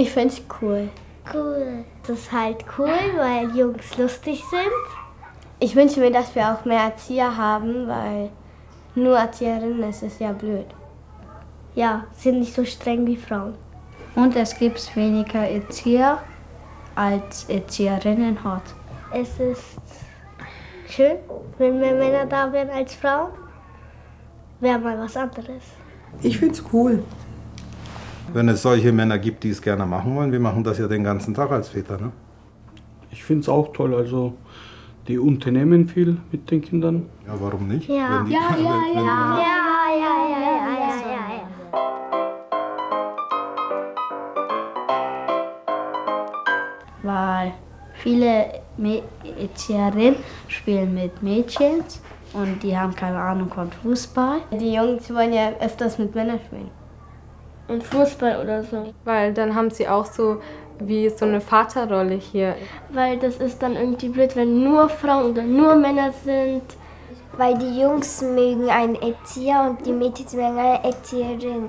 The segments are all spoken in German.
Ich finde es cool. Cool. Das ist halt cool, weil Jungs lustig sind. Ich wünsche mir, dass wir auch mehr Erzieher haben, weil nur Erzieherinnen ist es ja blöd. Ja, sind nicht so streng wie Frauen. Und es gibt weniger Erzieher als Erzieherinnen hat. Es ist schön, wenn mehr Männer da wären als Frauen. Wäre mal was anderes. Ich finde es cool. Wenn es solche Männer gibt, die es gerne machen wollen, wir machen das ja den ganzen Tag als Väter. Ne? Ich finde es auch toll, also die unternehmen viel mit den Kindern. Ja, warum nicht? Ja. Wenn die, Ja. Weil viele Erzieherinnen spielen mit Mädchen und die haben keine Ahnung von Fußball. Die Jungs wollen ja öfters mit Männern spielen. Und Fußball oder so. Weil dann haben sie auch so wie so eine Vaterrolle hier. Weil das ist dann irgendwie blöd, wenn nur Frauen oder nur Männer sind. Weil die Jungs mögen einen Erzieher und die Mädchen mögen eine Erzieherin.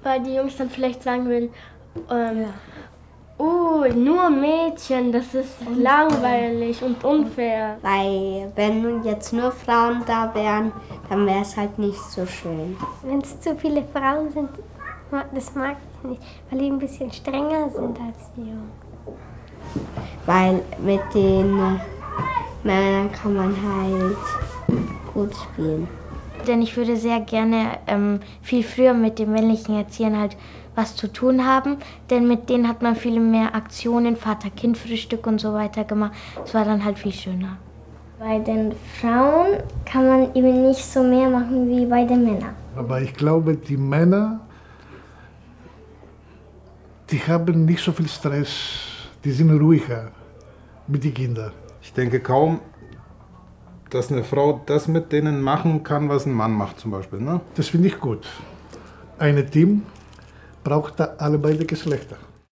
Weil die Jungs dann vielleicht sagen würden, nur Mädchen, das ist langweilig und unfair. Weil wenn jetzt nur Frauen da wären, dann wäre es halt nicht so schön. Wenn es zu viele Frauen sind, das mag ich nicht, weil die ein bisschen strenger sind als die Jungs. Weil mit den Männern kann man halt gut spielen. Denn ich würde sehr gerne viel früher mit den männlichen Erziehern halt was zu tun haben, denn mit denen hat man viele mehr Aktionen, Vater-Kind-Frühstück und so weiter gemacht. Es war dann halt viel schöner. Bei den Frauen kann man eben nicht so mehr machen wie bei den Männern. Aber ich glaube, die Männer, die haben nicht so viel Stress, die sind ruhiger mit den Kindern. Ich denke kaum, dass eine Frau das mit denen machen kann, was ein Mann macht zum Beispiel. Ne? Das finde ich gut. Ein Team braucht da alle beide Geschlechter.